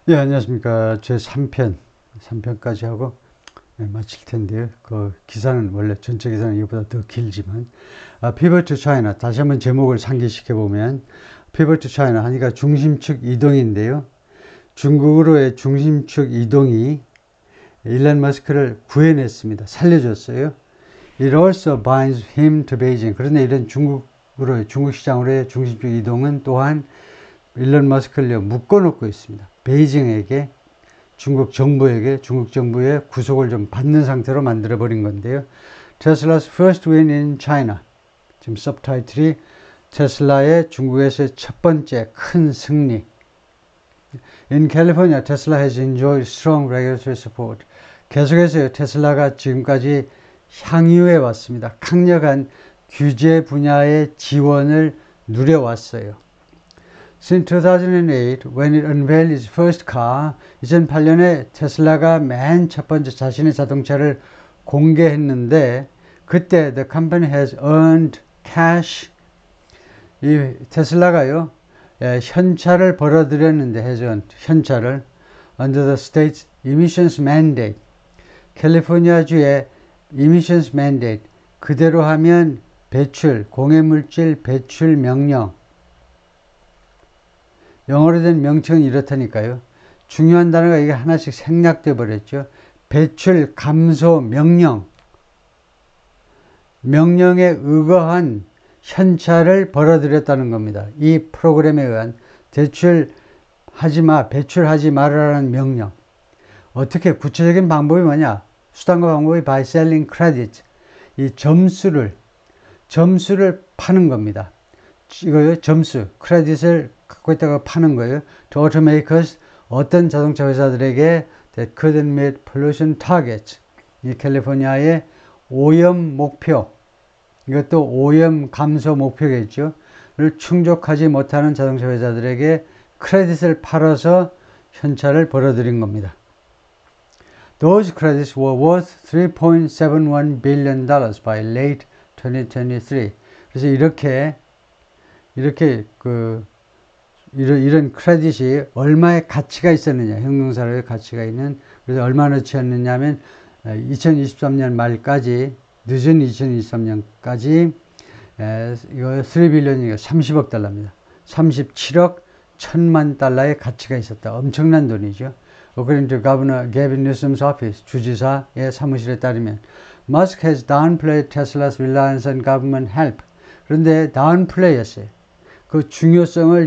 예, 안녕하십니까. 제 3편까지 하고 마칠 텐데요. 그 기사는 원래 전체 기사는 이보다 더 길지만, Pivot to China. 다시 한번 제목을 상기시켜 보면, Pivot to China 하니까 중심축 이동인데요. 중국으로의 중심축 이동이 일론 머스크를 구해냈습니다. 살려줬어요. It also binds him to Beijing. 그런데 이런 중국 시장으로의 중심축 이동은 또한 일론 머스크를 묶어놓고 있습니다. 베이징에게, 중국 정부의 구속을 좀 받는 상태로 만들어버린 건데요. Tesla's first win in China. 지금 서브타이틀이 테슬라의 중국에서의 첫 번째 큰 승리. In California, Tesla has enjoyed strong regulatory support. 계속해서 테슬라가 지금까지 향유해 왔습니다. 강력한 규제 분야의 지원을 누려왔어요. Since 2008, when it unveiled its first car, 2008년에 테슬라가 맨 첫 번째 자신의 자동차를 공개했는데, 그때 the company has earned cash. 이 테슬라가요, 현찰을 벌어들였는데, 현찰을 under the state's emissions mandate. 캘리포니아주의 emissions mandate. 그대로 하면 공해물질 배출 명령. 영어로 된 명칭은 이렇다니까요. 중요한 단어가 이게 하나씩 생략돼 버렸죠. 배출 감소 명령. 명령에 의거한 현찰을 벌어들였다는 겁니다. 이 프로그램에 의한 배출하지 말아라는 명령. 어떻게 구체적인 방법이 뭐냐? 수단과 방법이 by selling credit. 이 점수를 파는 겁니다. 이거요, 점수, 크레딧을 갖고 있다가 파는 거예요. To automakers, 어떤 자동차 회사들에게 that couldn't meet pollution targets. 이 캘리포니아의 오염 목표, 이것도 오염 감소 목표겠죠. 를 충족하지 못하는 자동차 회사들에게 크레딧을 팔아서 현찰을 벌어들인 겁니다. Those credits were worth $3.71 billion by late 2023. 그래서 이런 크레딧이 얼마의 가치가 있었느냐, 형용사로의 가치가 있는, 그래서 얼마나치였느냐 하면 2023년 말까지, 늦은 2023년까지 이거 3빌리언이니까 30억 달러입니다. 37억 1천만 달러의 가치가 있었다. 엄청난 돈이죠. According to Governor Gavin Newsom's office, 주지사의 사무실에 따르면 Musk has downplayed Tesla's reliance on government help. 그런데 다운플레이였어요. 그 중요성을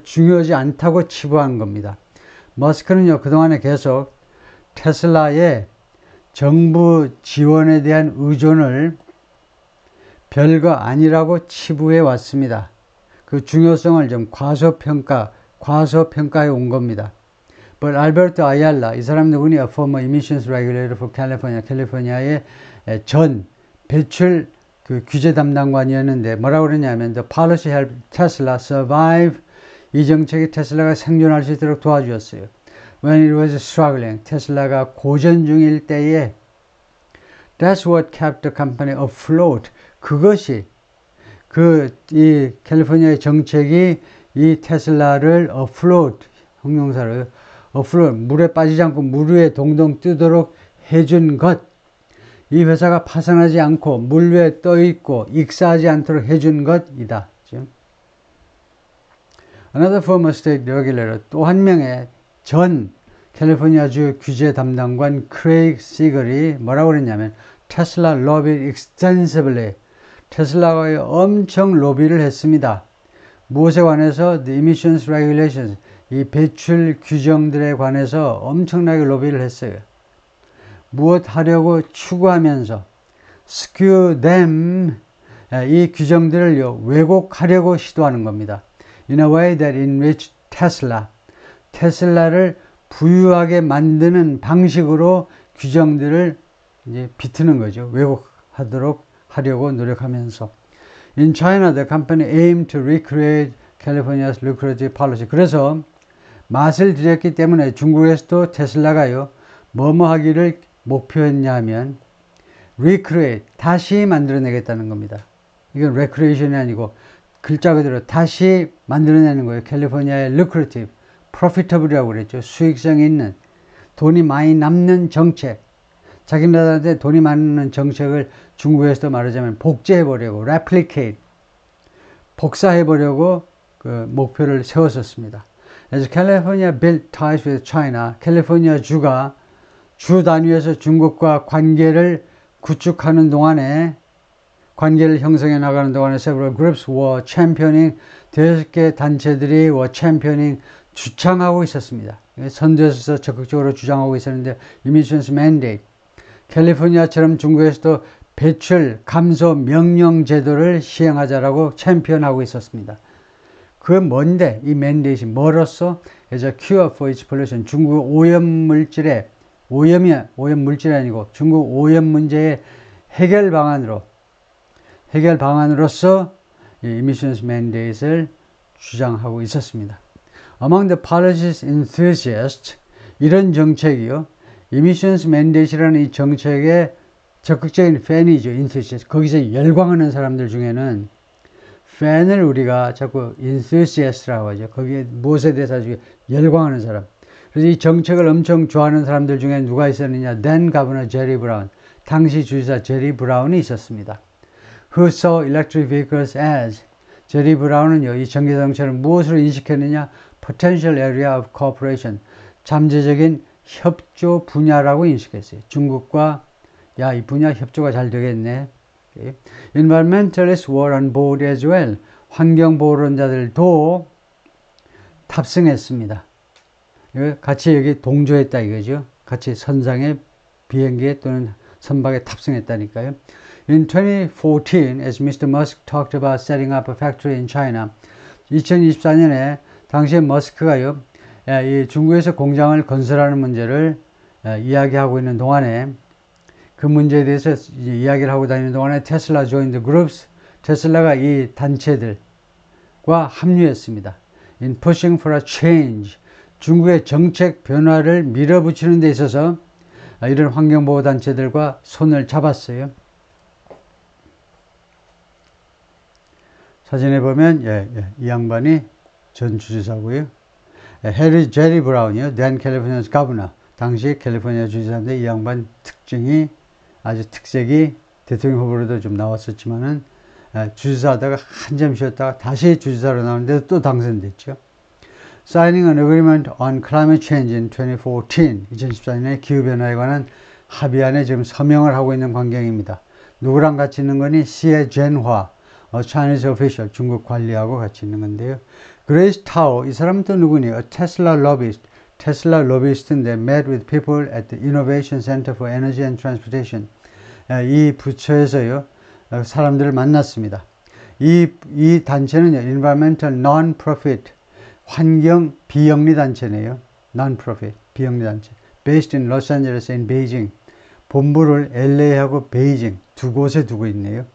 중요하지 않다고 치부한 겁니다. 머스크는요, 그동안에 계속 테슬라의 정부 지원에 대한 의존을 별거 아니라고 치부해 왔습니다. 그 중요성을 좀 과소평가해 온 겁니다. But Alberto Ayala, 이 사람 누구니? A former emissions regulator for California, 캘리포니아의 전 배출 규제 담당관이었는데 뭐라고 그러냐면 The policy helped Tesla survive. 이 정책이 테슬라가 생존할 수 있도록 도와주었어요. When it was struggling, 테슬라가 고전 중일 때에 That's what kept the company afloat. 그것이 이 캘리포니아의 정책이 이 테슬라를 afloat, 형용사로 afloat, 물에 빠지지 않고 물 위에 동동 뜨도록 해준 것. 이 회사가 파산하지 않고 물 위에 떠 있고 익사하지 않도록 해준 것이다. Another former state regulator, 또 한 명의 전 캘리포니아주 규제 담당관 크레이그 시글이 뭐라고 그랬냐면 Tesla lobbied extensively. 테슬라가 엄청 로비를 했습니다. 무엇에 관해서? The emissions regulations. 이 배출 규정들에 관해서 엄청나게 로비를 했어요. 무엇 하려고 추구하면서 skew them, 이 규정들을 왜곡하려고 시도하는 겁니다. In a way that enriched 테슬라를 부유하게 만드는 방식으로 규정들을 이제 비트는 거죠. 하려고 노력하면서. In China, the company aimed to recreate California's lucrative policy. 그래서 맛을 들였기 때문에 중국에서도 테슬라가요, 뭐뭐 하기를 목표했냐 하면 recreate, 다시 만들어내겠다는 겁니다. 이건 recreation이 아니고 글자 그대로 다시 만들어내는 거예요. 캘리포니아의 lucrative, profitable이라고 그랬죠. 수익성 있는, 돈이 많이 남는 정책. 자기네들한테 돈이 많은 정책을 중국에서도 말하자면 복제해보려고, replicate, 복사해보려고 그 목표를 세웠었습니다. 그래서 California built ties with China. 캘리포니아 주가 주 단위에서 중국과 관계를 구축하는 동안에, 관계를 형성해 나가는 동안에 several groups were championing, 5개 단체들이 were championing, 주창하고 있었습니다. 선두에서 적극적으로 주장하고 있었는데 emissions mandate, 캘리포니아처럼 중국에서도 배출 감소 명령 제도를 시행하자라고 챔피언하고 있었습니다. 그 뭔데? 이 맨데이트이 뭐로써? 그래서 cure for its pollution, 중국 오염 물질의 오염 물질이 아니고 중국 오염 문제의 해결 방안으로서 이 emissions mandate를 주장하고 있었습니다. Among the policy enthusiasts, 이런 정책이요, emissions mandate라는 이 정책의 적극적인 팬이죠. enthusiast. 거기서 열광하는 사람들 중에는 팬을 우리가 자꾸 enthusiast라고 하죠. 거기에 무엇에 대해서 아주 열광하는 사람. 그래서 이 정책을 엄청 좋아하는 사람들 중에 누가 있었느냐? then Governor Jerry Brown, 당시 주지사 제리 브라운이 있었습니다. Who saw electric vehicles as, 제리 브라운은요, 이 전기자동차를 무엇으로 인식했느냐? potential area of cooperation, 잠재적인 협조 분야라고 인식했어요. 중국과 야, 이 분야 협조가 잘 되겠네. Okay. Environmentalists were on board as well. 환경보호론자들도 탑승했습니다. 같이 여기 동조했다 이거죠. 같이 선상에 비행기에 또는 선박에 탑승했다니까요. In 2014, as Mr. Musk talked about setting up a factory in China, 2024년에 당시에 머스크가요, 이 중국에서 공장을 건설하는 문제를 이야기하고 있는 동안에, 그 문제에 대해서 이야기를 하고 다니는 동안에 테슬라 joined the groups, 테슬라가 이 단체들과 합류했습니다. In pushing for a change, 중국의 정책 변화를 밀어붙이는 데 있어서 이런 환경보호 단체들과 손을 잡았어요. 사진에 보면 이 양반이 전 주지사고요. 해리 제리 브라운이요. then California's governor. 당시 캘리포니아 주지사인데 이 양반 특징이 아주 특색이 대통령 후보로도 좀 나왔었지만은 주지사 하다가 한참 쉬었다가 다시 주지사로 나오는데 또 당선됐죠. Signing an agreement on climate change in 2014. 2014년에 기후변화에 관한 합의안에 지금 서명을 하고 있는 광경입니다. 누구랑 같이 있는 거니? 시에 젠화, Chinese official, 중국 관리하고 같이 있는 건데요. 그레이스 타오, 이 사람은 또 누구니? A Tesla lobbyist. 테슬라 로비스트인데 met with people at the Innovation Center for Energy and Transportation. 이 부처에서요, 사람들을 만났습니다. 이 단체는요, Environmental Non-Profit, 환경 비영리 단체네요. Non-Profit, 비영리 단체. Based in Los Angeles and Beijing. 본부를 LA하고 베이징 두 곳에 두고 있네요.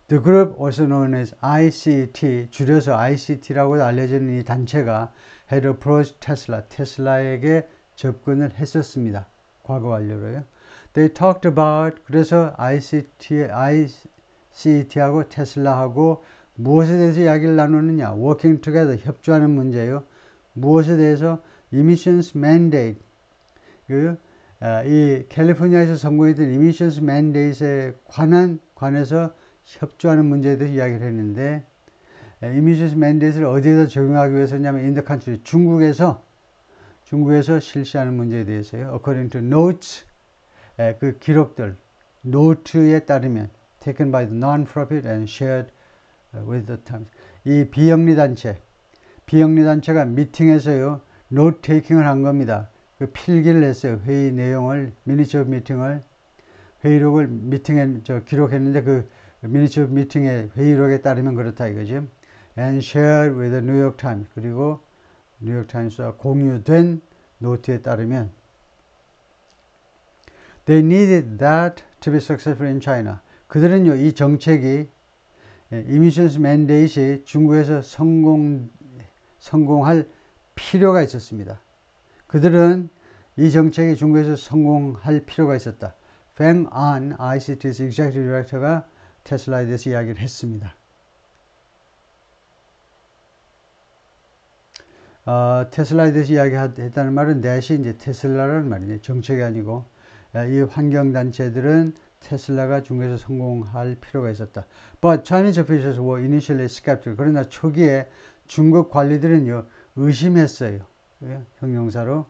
The group, also known as ICT, 줄여서 ICT라고 알려지는 이 단체가 had approached Tesla, 테슬라에게 접근을 했었습니다. 과거 완료로요. They talked about, 그래서 ICT하고 테슬라하고 무엇에 대해서 이야기를 나누느냐? Working together, 협조하는 문제요. 무엇에 대해서? Emissions mandate. 이 캘리포니아에서 성공했던 emissions mandate에 관해서 협조하는 문제에 대해서 이야기를 했는데, emissions mandate를 어디에다 적용하기 위해서냐면 in the country, 중국에서 실시하는 문제에 대해서요. According to notes, 그 기록들, 노트에 따르면 taken by the non-profit and shared with the Times. 이 비영리 단체가 미팅에서요, 노트 테이킹을 한 겁니다. 그 필기를 했어요. 회의 내용을, 미니처 미팅을, 회의록을 미팅에 기록했는데 그 미니처 미팅의 회의록에 따르면 그렇다 이거죠. And shared with the New York Times. 그리고 뉴욕 타임스와 공유된 노트에 따르면 They needed that to be successful in China. 그들은요, 이 정책이 emissions mandate이 중국에서 성공할 필요가 있었습니다. 그들은 이 정책이 중국에서 성공할 필요가 있었다. Feng An, ICT's Executive Director가 테슬라에 대해서 이야기를 했습니다. 테슬라에 대해서 이야기했다는 말은 넷이 이제 테슬라라는 말이에요. 정책이 아니고 이 환경단체들은 테슬라가 중국에서 성공할 필요가 있었다. But Chinese officials were initially skeptical. 그러나 초기에 중국 관리들은요 의심했어요. 형용사로.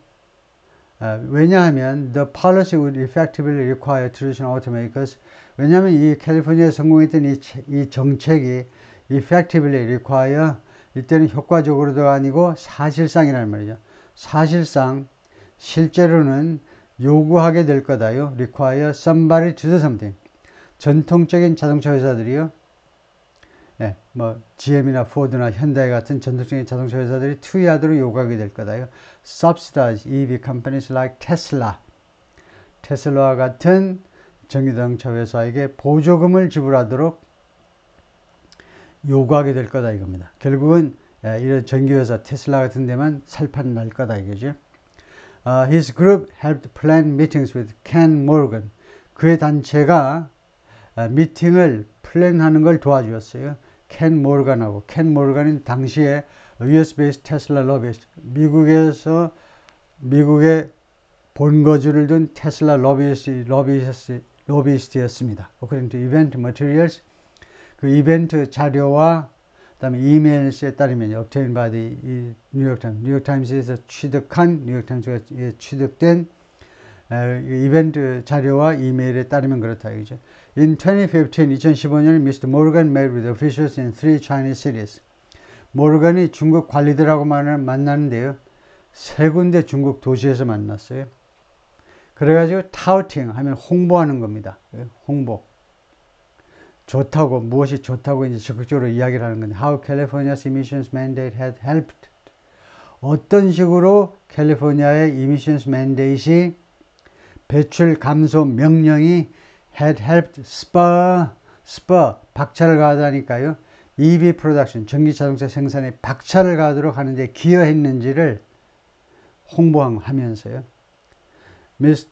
왜냐하면 the policy would effectively require traditional automakers. 왜냐하면 이 캘리포니아에 성공했던 이 정책이 effectively require 이때는 효과적으로도 아니고 사실상이라는 말이죠. 사실상 실제로는 요구하게 될 거다요. require somebody to do something. 전통적인 자동차 회사들이요. 뭐 GM이나 포드나 현대 같은 전통적인 자동차 회사들이 투자하도록 요구하게 될 거다요. Subsidize EV companies like Tesla. 테슬라와 같은 전기자동차 회사에게 보조금을 지불하도록 요구하게 될 거다 이겁니다. 결국은 이런 전기회사 테슬라 같은 데만 살판 날 거다 이거죠. His group helped plan meetings with Ken Morgan. 그의 단체가 미팅을 플랜하는 걸 도와주었어요. 켄 모르간하고. 켄 모르간은 당시에 US-based 테슬라 로비스트, 미국의 본거지를 둔 테슬라 로비스트였습니다. According to event materials, 그 이벤트 자료와 그다음에 이메일에 따르면 obtained by the 뉴욕타임스에서 취득한 뉴욕타임스가 취득된 이벤트 자료와 이메일에 따르면 그렇다 이거죠. In 2015년 Mr. Morgan met with officials in 3 Chinese cities. 모르간이 중국 관리들하고 만나는데요. 3군데 중국 도시에서 만났어요. 그래가지고 touting 하면 홍보하는 겁니다. 홍보. 좋다고, 무엇이 좋다고 이제 적극적으로 이야기를 하는 건데, how California's emissions mandate had helped. 어떤 식으로 캘리포니아의 emissions mandate이 배출 감소 명령이 had helped spur, 박차를 가하다니까요. EV production, 전기 자동차 생산에 박차를 가하도록 하는데 기여했는지를 홍보하면서요. Miss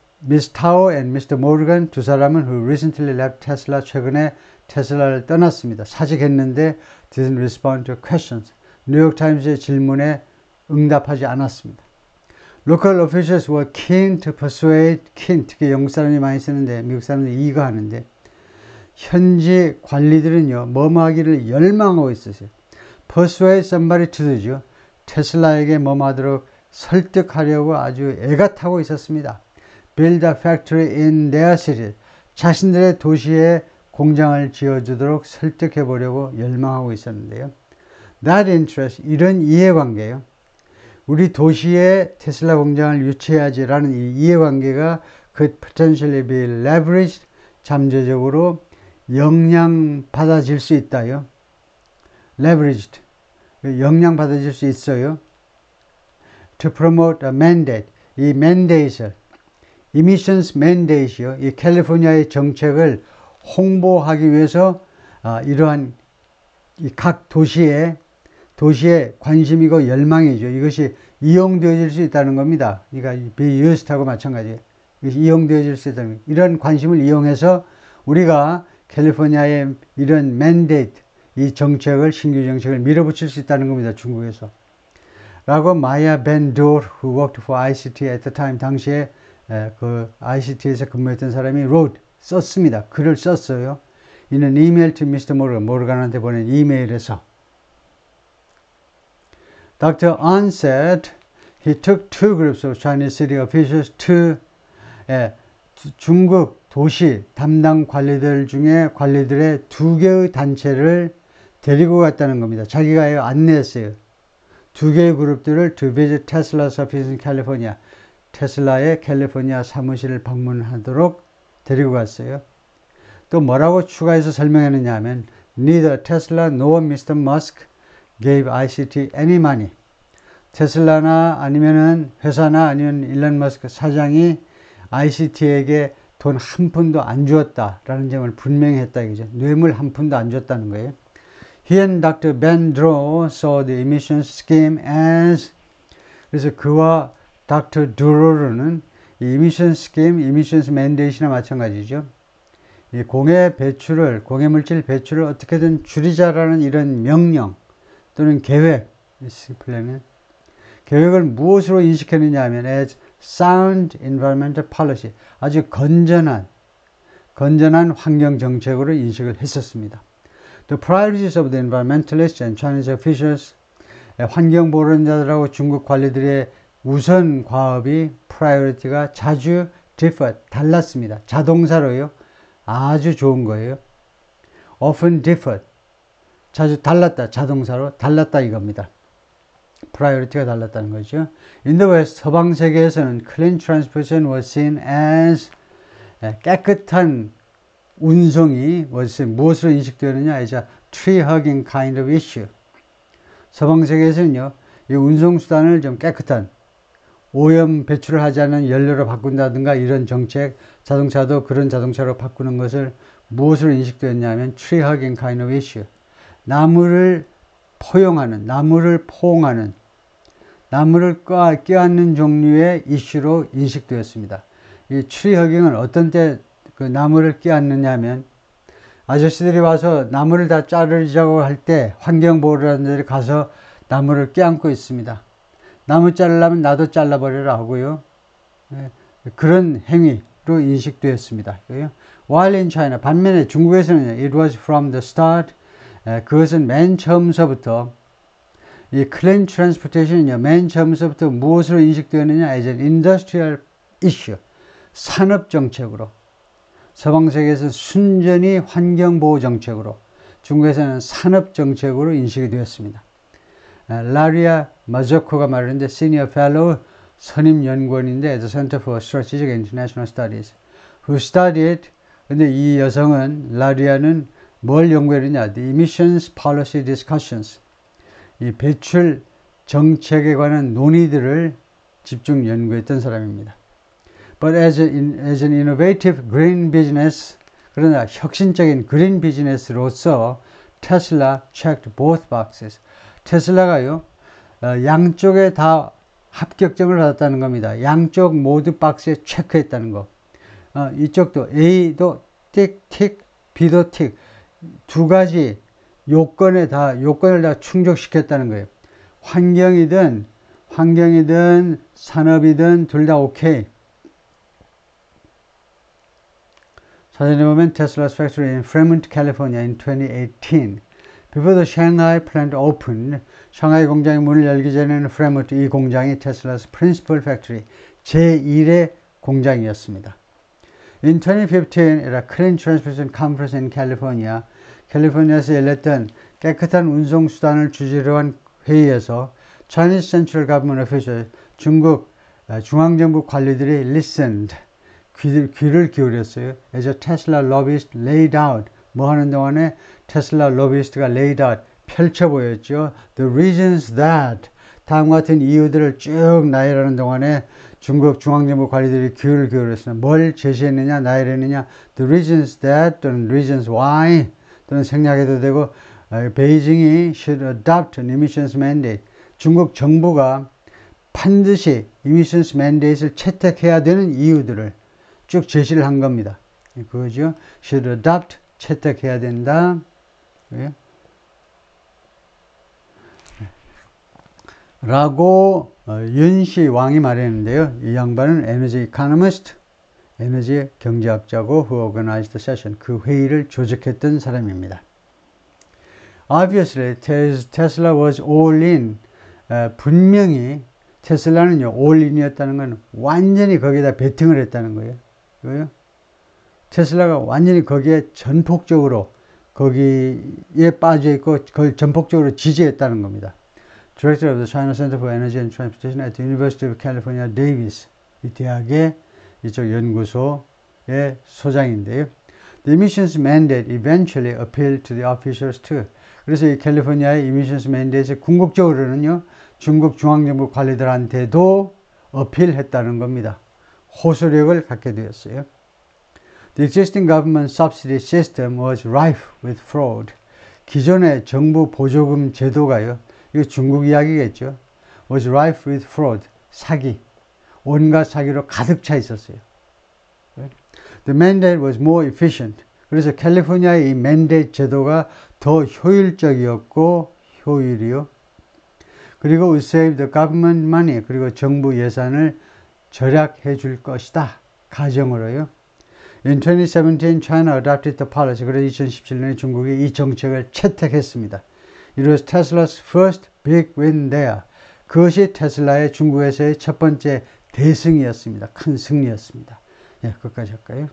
Tao and Mr. Morgan 두 사람은 who recently left Tesla 최근에 테슬라를 떠났습니다. 사직했는데 didn't respond to questions. 뉴욕타임스의 질문에 응답하지 않았습니다. Local officials were keen to persuade, 특히 영국 사람이 많이 쓰는데 미국 사람들이 이거 하는데 현지 관리들은요 뭐뭐 하기를 열망하고 있었어요. persuade somebody to do죠. 테슬라에게 뭐뭐 하도록 설득하려고 아주 애가 타고 있었습니다. Build a factory in their city. 자신들의 도시에 공장을 지어주도록 설득해 보려고 열망하고 있었는데요. That interest, 이런 이해관계요. 우리 도시에 테슬라 공장을 유치해야지라는 이 이해관계가 could potentially be leveraged, 잠재적으로 영향받아질 수 있다요. leveraged, 영향받아질 수 있어요. to promote a mandate, 이 mandate을 emissions mandate이요. 이 캘리포니아의 정책을 홍보하기 위해서 이러한 각 도시의 관심이고 열망이죠. 이것이 이용되어질 수 있다는 겁니다. 그러니까 be used하고 마찬가지예요. 이용되어질 수 있다는 겁니다. 이런 관심을 이용해서 우리가 캘리포니아의 이런 mandate, 이 정책을, 신규 정책을 밀어붙일 수 있다는 겁니다. 중국에서. 라고 마야 벤 도어, who worked for ICT at the time, 당시에 그 ICT에서 근무했던 사람이 wrote, 썼습니다. 글을 썼어요. 이는 이메일 to Mr. 모르간한테 보낸 이메일에서 Dr. An said he took 2 groups of Chinese city officials to 중국 도시 담당 관리들 중에 관리들의 2개의 단체를 데리고 갔다는 겁니다. 자기가 안내했어요. 2개의 그룹들을 to visit Tesla's office in California. 테슬라의 캘리포니아 사무실을 방문하도록 데리고 갔어요. 또 뭐라고 추가해서 설명했느냐 하면 Neither Tesla nor Mr. Musk gave ICT any money. 테슬라나 아니면은 회사나 아니면 일론 머스크 사장이 ICT에게 돈 한 푼도 안 주었다라는 점을 분명히 했다 이거죠. 뇌물 한 푼도 안 줬다는 거예요. He and Dr. Ben Drow saw the emissions scheme as 그래서 그와 Dr. Drow는 이 emissions scheme, emissions mandate이나 마찬가지죠. 이 공해물질 배출을 어떻게든 줄이자라는 이런 명령 또는 계획, 플랜은 계획을 무엇으로 인식했느냐 하면 as sound environmental policy, 아주 건전한 환경 정책으로 인식을 했었습니다. The priorities of the environmentalists and Chinese officials, 환경 보호론자들하고 중국 관리들의 우선 과업이 priority가 자주 differed, 달랐습니다. 자동사로요. 아주 좋은 거예요. often differed, 자주 달랐다. 자동사로 달랐다 이겁니다. priority가 달랐다는 거죠. In the West, 서방 세계에서는 clean transportation was seen as, 깨끗한 운송이 무엇으로 인식되느냐 as a tree hugging kind of issue. 서방 세계에서는요, 이 운송수단을 좀 깨끗한 오염 배출을 하지 않는 연료로 바꾼다든가 이런 정책, 자동차도 그런 자동차로 바꾸는 것을 무엇으로 인식되었냐면 tree hugging kind of issue. 나무를 포용하는, 나무를 포옹하는, 나무를 껴안는 종류의 이슈로 인식되었습니다. 이 tree hugging은 어떤 때 그 나무를 껴안느냐 하면 아저씨들이 와서 나무를 다 자르자고 할 때 환경보호단들이 가서 나무를 껴안고 있습니다. 나무 자르려면 나도 잘라버려라 하고요. 그런 행위로 인식되었습니다. While in China, 반면에 중국에서는 it was from the start, 그것은 맨 처음서부터 이 clean transportation은요, 맨 처음서부터 무엇으로 인식되었느냐 as an industrial issue, 산업 정책으로. 서방 세계에서는 순전히 환경보호 정책으로, 중국에서는 산업 정책으로 인식이 되었습니다. 라리아 마조코가 말하는데 Senior Fellow 선임 연구원인데 at the Center for Strategic International Studies, who studied, 근데 이 여성은, 라리아는 뭘 연구했느냐? The Emissions Policy Discussions, 이 배출 정책에 관한 논의들을 집중 연구했던 사람입니다. But as an innovative green business, 그러나 혁신적인 그린 비즈니스로서 테슬라 checked both boxes. 테슬라가요, 양쪽에 다 합격점을 받았다는 겁니다. 양쪽 모두 박스에 체크했다는 거. 이쪽도 A도 틱, B도 틱. 두 가지 요건을 다 충족시켰다는 거예요. 환경이든 산업이든 둘 다 오케이. 사진에 보면 Tesla's factory in Fremont, California in 2018. Before the Shanghai plant opened, 샹하이 공장이 문을 열기 전에는 프레몬트, 이 공장이 테슬라's principal factory, 제1의 공장이었습니다. In 2015, at a clean transportation conference in California, 캘리포니아에서 열렸던 깨끗한 운송수단을 주제로 한 회의에서 Chinese Central Government officials, 중국 중앙정부 관리들이 listened, 귀를 기울였어요. As a Tesla lobbyist laid out, 뭐 하는 동안에 테슬라 로비스트가 laid out, 펼쳐 보였죠. The reasons that, 다음과 같은 이유들을 쭉 나열하는 동안에 중국 중앙정부 관리들이 귀를 기울였습니다. 뭘 제시했느냐, 나열했느냐. The reasons that 또는 reasons why 또는 생략해도 되고, 베이징이 should adopt an emissions mandate. 중국 정부가 반드시 emissions mandate를 채택해야 되는 이유들을 쭉 제시를 한 겁니다. 그거죠. should adopt, 채택해야 된다. 라고 윤시 왕이 말했는데요. 이 양반은 에너지 이코노미스트, 에너지 경제학자고 who organized the session, 그 회의를 조직했던 사람입니다. Obviously, Tesla was all in. 분명히 테슬라는요, all in이었다는 건 완전히 거기에다 베팅을 했다는 거예요. 테슬라가 완전히 거기에 전폭적으로 거기에 빠져 있고 그걸 전폭적으로 지지했다는 겁니다. Director of the China Center for Energy and Transportation at the University of California, Davis. 이 대학의 이쪽 연구소의 소장인데요. The emissions mandate eventually appealed to the officials too. 그래서 이 캘리포니아의 emissions mandate이 궁극적으로는요, 중국 중앙정부 관리들한테도 어필했다는 겁니다. 호소력을 갖게 되었어요. The existing government subsidy system was rife with fraud. 기존의 정부 보조금 제도가요, 이거 중국 이야기겠죠. was rife with fraud. 사기. 온갖 사기로 가득 차 있었어요. The mandate was more efficient. 그래서 캘리포니아의 이 mandate 제도가 더 효율적이었고, 효율이요. 그리고 we save the government money. 그리고 정부 예산을 절약해 줄 것이다. 가정으로요. In 2017, China adopted the policy. 그래서 2017년에 중국이 이 정책을 채택했습니다. It was Tesla's first big win there. 그것이 테슬라의 중국에서의 첫 번째 대승이었습니다. 큰 승리였습니다. 예, 끝까지 할까요?